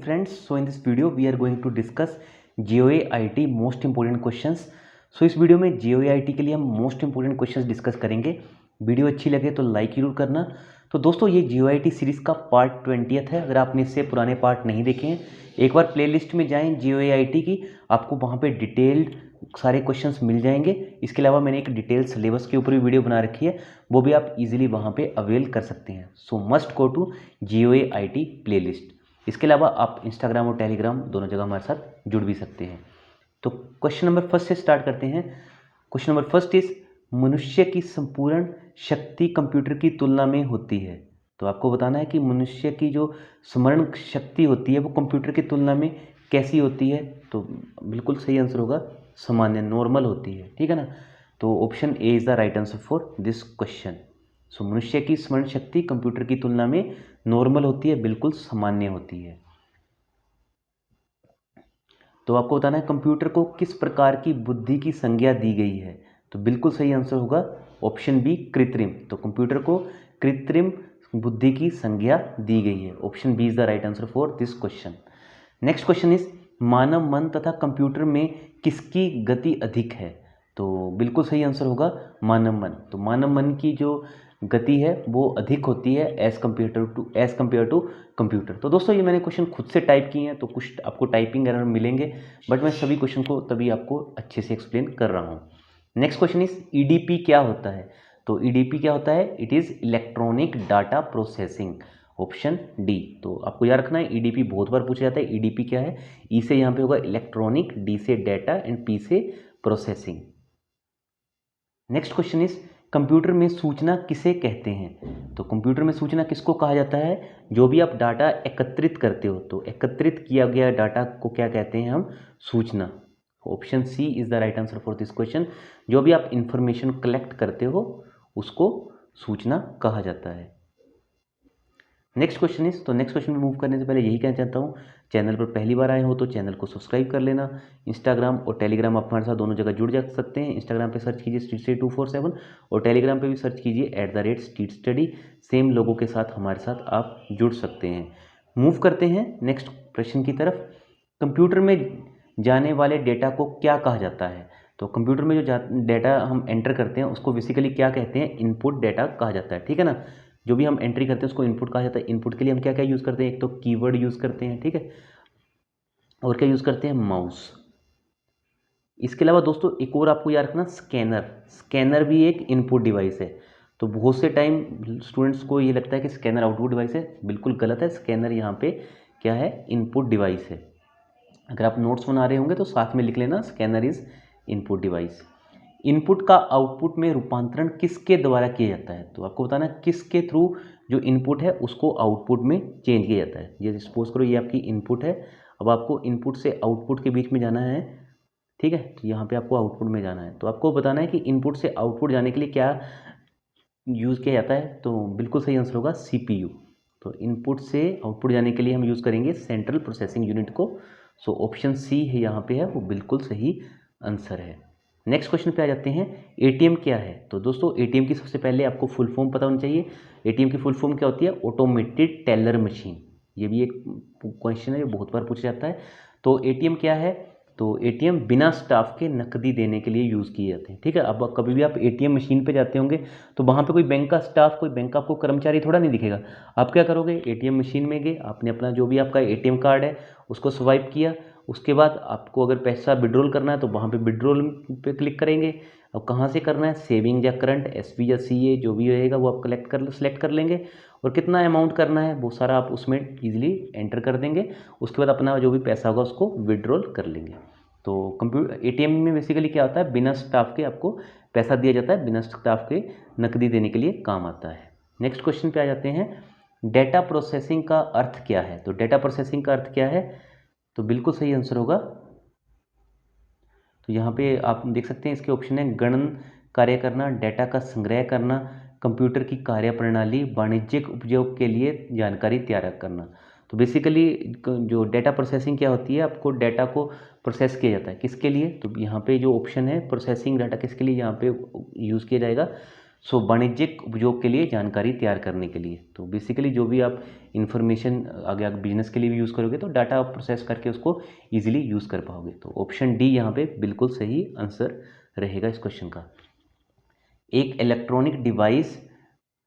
friends. So in this video we are going to discuss GOA-IT most important questions. So इस video में GOA-IT के लिए हम most important questions discuss करेंगे. Video अच्छी लगे तो लाइक जरूर करना. तो दोस्तों ये GOA-IT सीरीज़ का पार्ट 20th है. अगर आपने इससे पुराने पार्ट नहीं देखे हैं एक बार प्लेलिस्ट में जाएं GOA-IT की, आपको वहाँ पे डिटेल्ड सारे क्वेश्चंस मिल जाएंगे. इसके अलावा मैंने एक डिटेल सिलेबस के ऊपर भी वीडियो बना रखी है, वो भी आप इजीली वहाँ पे अवेल कर सकते हैं. So must go to GOA-IT playlist. इसके अलावा आप इंस्टाग्राम और टेलीग्राम दोनों जगह हमारे साथ जुड़ भी सकते हैं. तो क्वेश्चन नंबर फर्स्ट से स्टार्ट करते हैं. क्वेश्चन नंबर फर्स्ट इज मनुष्य की संपूर्ण शक्ति कंप्यूटर की तुलना में होती है. तो आपको बताना है कि मनुष्य की जो स्मरण शक्ति होती है वो कंप्यूटर की तुलना में कैसी होती है. तो बिल्कुल सही आंसर होगा सामान्य, नॉर्मल होती है. ठीक है ना. तो option A is the right answer for this question. So मनुष्य की स्मरण शक्ति कंप्यूटर की तुलना में नॉर्मल होती है, बिल्कुल सामान्य होती है. तो आपको बताना है कंप्यूटर को किस प्रकार की बुद्धि की संज्ञा दी गई है. तो बिल्कुल सही आंसर होगा ऑप्शन बी कृत्रिम. तो कंप्यूटर को कृत्रिम बुद्धि की संज्ञा दी गई है. Option B is the right answer for this question. Next question is मानव मन तथा कंप्यूटर में किसकी गति अधिक है. तो बिल्कुल सही आंसर होगा मानव मन. तो मानव मन की जो गति है वो अधिक होती है एज कम्पेयर टू कंप्यूटर. तो दोस्तों ये मैंने क्वेश्चन खुद से टाइप किए हैं, तो कुछ आपको टाइपिंग एरर मिलेंगे, बट मैं सभी क्वेश्चन को तभी आपको अच्छे से एक्सप्लेन कर रहा हूँ. नेक्स्ट क्वेश्चन इज ईडीपी क्या होता है. तो ईडीपी क्या होता है, it is electronic data processing. Option D. तो आपको याद रखना है ईडीपी बहुत बार पूछा जाता है. ईडीपी क्या है, ई से यहाँ पे होगा इलेक्ट्रॉनिक, डी से डाटा एंड पी से processing. Next question is computer में सूचना किसे कहते हैं. तो कंप्यूटर में सूचना किसको कहा जाता है, जो भी आप डाटा एकत्रित करते हो. तो एकत्रित किया गया डाटा को क्या कहते हैं हम, सूचना. Option C is the right answer for this question. जो भी आप इंफॉर्मेशन कलेक्ट करते हो उसको सूचना कहा जाता है. नेक्स्ट क्वेश्चन इज, तो नेक्स्ट क्वेश्चन में मूव करने से पहले यही कहना चाहता हूँ, चैनल पर पहली बार आए हो तो चैनल को सब्सक्राइब कर लेना. इंस्टाग्राम और टेलीग्राम आप हमारे साथ दोनों जगह जुड़ जा सकते हैं. इंस्टाग्राम पे सर्च कीजिए street247 और टेलीग्राम पे भी सर्च कीजिए @streetstudy. सेम लोगों के साथ हमारे साथ आप जुड़ सकते हैं. मूव करते हैं नेक्स्ट प्रश्न की तरफ. कंप्यूटर में जाने वाले डेटा को क्या कहा जाता है. तो कंप्यूटर में जो डेटा हम एंटर करते हैं उसको बेसिकली क्या कहते हैं, इनपुट डेटा कहा जाता है. ठीक है ना. जो भी हम एंट्री करते हैं उसको इनपुट कहा जाता है. इनपुट के लिए हम क्या क्या यूज़ करते हैं, एक तो कीवर्ड यूज़ करते हैं. ठीक है. और क्या यूज़ करते हैं, माउस. इसके अलावा दोस्तों एक और आपको याद रखना, स्कैनर. स्कैनर भी एक इनपुट डिवाइस है. तो बहुत से टाइम स्टूडेंट्स को ये लगता है कि स्कैनर आउटपुट डिवाइस है. बिल्कुल गलत है. स्कैनर यहाँ पे क्या है, इनपुट डिवाइस है. अगर आप नोट्स बना रहे होंगे तो साथ में लिख लेना, scanner is input device. Input का आउटपुट में रूपांतरण किसके द्वारा किया जाता है. तो आपको बताना किसके थ्रू जो इनपुट है उसको आउटपुट में चेंज किया जाता है. ये सपोज करो ये आपकी इनपुट है. अब आपको इनपुट से आउटपुट के बीच में जाना है. ठीक है. तो यहाँ पे आपको आउटपुट में जाना है. तो आपको बताना है कि इनपुट से आउटपुट जाने के लिए क्या यूज़ किया जाता है. तो बिल्कुल सही आंसर होगा CPU. तो इनपुट से आउटपुट जाने के लिए हम यूज़ करेंगे सेंट्रल प्रोसेसिंग यूनिट को. सो ऑप्शन सी है यहाँ पे है, वो बिल्कुल सही आंसर है. नेक्स्ट क्वेश्चन पे आ जाते हैं. ATM क्या है. तो दोस्तों ATM की सबसे पहले आपको फुल फॉर्म पता होनी चाहिए. ATM की फुल फॉर्म क्या होती है, ऑटोमेटेड टेलर मशीन. ये भी एक क्वेश्चन है जो बहुत बार पूछा जाता है. तो ATM क्या है, तो ATM बिना स्टाफ के नकदी देने के लिए यूज़ किए जाते हैं. ठीक है. अब कभी भी आप ATM मशीन पे जाते होंगे तो वहाँ पे कोई बैंक का स्टाफ, कोई बैंक का आपको कर्मचारी थोड़ा नहीं दिखेगा. आप क्या करोगे, ATM मशीन में गए, आपने अपना जो भी आपका ATM कार्ड है उसको स्वाइप किया. उसके बाद आपको अगर पैसा विड्रॉल करना है तो वहाँ पे विड्रॉल पे क्लिक करेंगे. अब कहाँ से करना है, सेविंग या करंट, SB या CA जो भी रहेगा वो आप सेलेक्ट कर लेंगे. और कितना अमाउंट करना है वो सारा आप उसमें इजीली एंटर कर देंगे. उसके बाद अपना जो भी पैसा होगा उसको विड्रॉल कर लेंगे. तो ATM में बेसिकली क्या होता है, बिना स्टाफ के आपको पैसा दिया जाता है, बिना स्टाफ के नकदी देने के लिए काम आता है. नेक्स्ट क्वेश्चन पे आ जाते हैं. डेटा प्रोसेसिंग का अर्थ क्या है. तो डेटा प्रोसेसिंग का अर्थ क्या है, तो बिल्कुल सही आंसर होगा. तो यहाँ पे आप देख सकते हैं इसके ऑप्शन है गणन कार्य करना, डेटा का संग्रह करना, कंप्यूटर की कार्यप्रणाली, वाणिज्यिक उपयोग के लिए जानकारी तैयार करना. तो बेसिकली जो डेटा प्रोसेसिंग क्या होती है, आपको डेटा को प्रोसेस किया जाता है किसके लिए. तो यहाँ पे जो ऑप्शन है प्रोसेसिंग डाटा किसके लिए यहाँ पे यूज़ किया जाएगा, सो वाणिज्यिक उपयोग के लिए जानकारी तैयार करने के लिए। तो बेसिकली जो भी आप इन्फॉर्मेशन आगे बिजनेस के लिए भी यूज़ करोगे तो डाटा आप प्रोसेस करके उसको ईजिली यूज़ कर पाओगे। तो ऑप्शन डी यहाँ पे बिल्कुल सही आंसर रहेगा इस क्वेश्चन का। एक इलेक्ट्रॉनिक डिवाइस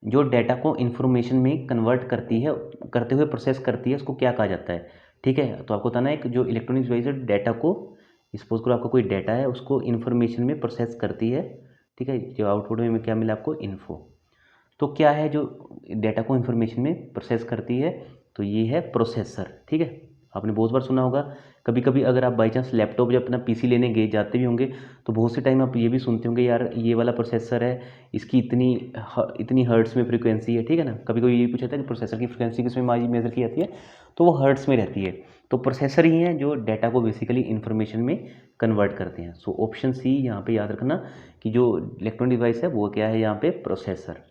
जो डाटा को इन्फॉर्मेशन में कन्वर्ट करती है, करते हुए प्रोसेस करती है, उसको क्या कहा जाता है? ठीक है, तो आपको बताना है कि जो इलेक्ट्रॉनिक डिवाइस है डाटा को, सपोज करो आपका कोई डाटा है उसको इन्फॉर्मेशन में प्रोसेस करती है। ठीक है, जो आउटपुट में क्या मिला आपको? इन्फो। तो क्या है जो डाटा को इन्फॉर्मेशन में प्रोसेस करती है? तो ये है प्रोसेसर। ठीक है, आपने बहुत बार सुना होगा। कभी कभी अगर आप बाई चांस लैपटॉप या अपना पीसी लेने गए जाते भी होंगे तो बहुत से टाइम आप ये भी सुनते होंगे, यार ये वाला प्रोसेसर है, इसकी इतनी हर्ट्स में फ्रीक्वेंसी है। ठीक है ना, कभी कभी ये पूछा था कि प्रोसेसर की फ्रीक्वेंसी किसमें मेजर की जाती है, तो वो हर्ट्स में रहती है। तो प्रोसेसर ही हैं जो डाटा को बेसिकली इन्फॉर्मेशन में कन्वर्ट करते हैं। सो ऑप्शन सी यहाँ पे याद रखना कि जो इलेक्ट्रॉनिक डिवाइस है वो क्या है यहाँ पे? प्रोसेसर।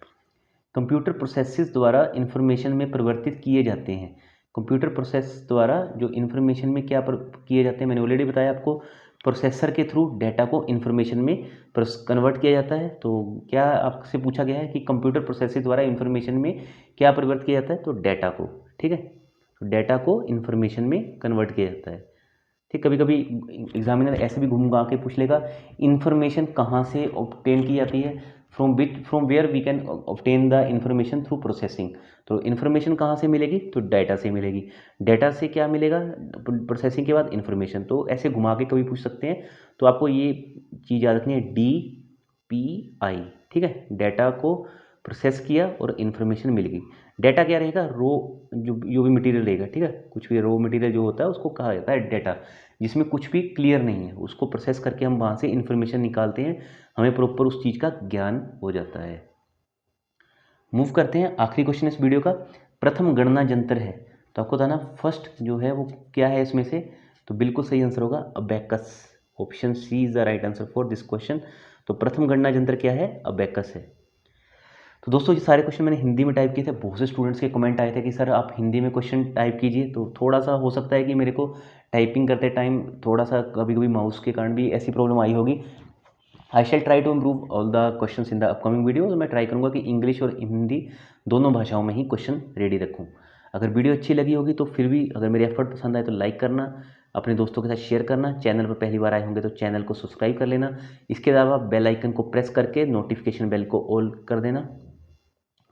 कंप्यूटर प्रोसेसेस द्वारा इन्फॉर्मेशन में परिवर्तित किए जाते हैं। कंप्यूटर प्रोसेस द्वारा जो इन्फॉर्मेशन में क्या किए जाते हैं, मैंने ऑलरेडी बताया आपको, प्रोसेसर के थ्रू डाटा को इन्फॉर्मेशन में कन्वर्ट किया जाता है। तो क्या आपसे पूछा गया है कि कंप्यूटर प्रोसेसेस द्वारा इन्फॉर्मेशन में क्या परिवर्तित किया जाता है? तो डाटा को। ठीक है, तो डाटा को इन्फॉर्मेशन में कन्वर्ट किया जाता है। ठीक, कभी कभी एग्जामिनर ऐसे भी घूम के पूछ लेगा, इन्फॉर्मेशन कहाँ से ऑब्टेन की जाती है? From where we can obtain the information through processing. तो इन्फॉर्मेशन कहाँ से मिलेगी? तो डाटा से मिलेगी। डाटा से क्या मिलेगा? प्रोसेसिंग के बाद इन्फॉर्मेशन। तो ऐसे घुमा के कभी पूछ सकते हैं। तो आपको ये चीज़ याद रखनी है, DPI। ठीक है, डाटा को प्रोसेस किया और इन्फॉर्मेशन मिल गई। डाटा क्या रहेगा? जो भी मटेरियल रहेगा। ठीक है, कुछ भी रो मटेरियल जो होता है उसको कहा जाता है डाटा, जिसमें कुछ भी क्लियर नहीं है, उसको प्रोसेस करके हम वहाँ से इन्फॉर्मेशन निकालते हैं, हमें प्रॉपर उस चीज़ का ज्ञान हो जाता है। मूव करते हैं आखिरी क्वेश्चन इस वीडियो का। प्रथम गणना यंत्र है, तो आपको बताना फर्स्ट जो है वो क्या है इसमें से? तो बिल्कुल सही आंसर होगा abacus. Option C is the right answer for this question. तो प्रथम गणना यंत्र क्या है? अबेकस है। तो दोस्तों ये सारे क्वेश्चन मैंने हिंदी में टाइप किए थे। बहुत से स्टूडेंट्स के कमेंट आए थे कि सर आप हिंदी में क्वेश्चन टाइप कीजिए। तो थोड़ा सा हो सकता है कि मेरे को टाइपिंग करते टाइम थोड़ा सा कभी कभी माउस के कारण भी ऐसी प्रॉब्लम आई होगी। I shall try to improve all the questions in the upcoming video. तो मैं ट्राई करूँगा कि इंग्लिश और हिंदी दोनों भाषाओं में ही क्वेश्चन रेडी रखूँ। अगर वीडियो अच्छी लगी होगी तो फिर भी अगर मेरे एफर्ट पसंद आए तो लाइक करना, अपने दोस्तों के साथ शेयर करना, चैनल पर पहली बार आए होंगे तो चैनल को सब्सक्राइब कर लेना। इसके अलावा बेल आइकन को प्रेस करके नोटिफिकेशन बेल को ऑल कर देना।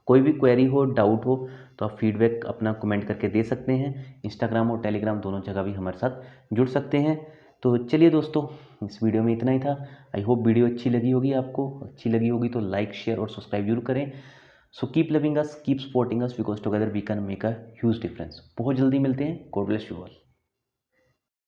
कोई भी क्वेरी हो, डाउट हो तो आप फीडबैक अपना कमेंट करके दे सकते हैं। इंस्टाग्राम और टेलीग्राम दोनों जगह भी हमारे साथ जुड़ सकते हैं। तो चलिए दोस्तों, इस वीडियो में इतना ही था। आई होप वीडियो अच्छी लगी होगी आपको। अच्छी लगी होगी तो लाइक, शेयर और सब्सक्राइब जरूर करें। So keep loving us, keep supporting us, because together we can make a huge difference. बहुत जल्दी मिलते हैं। God bless you all.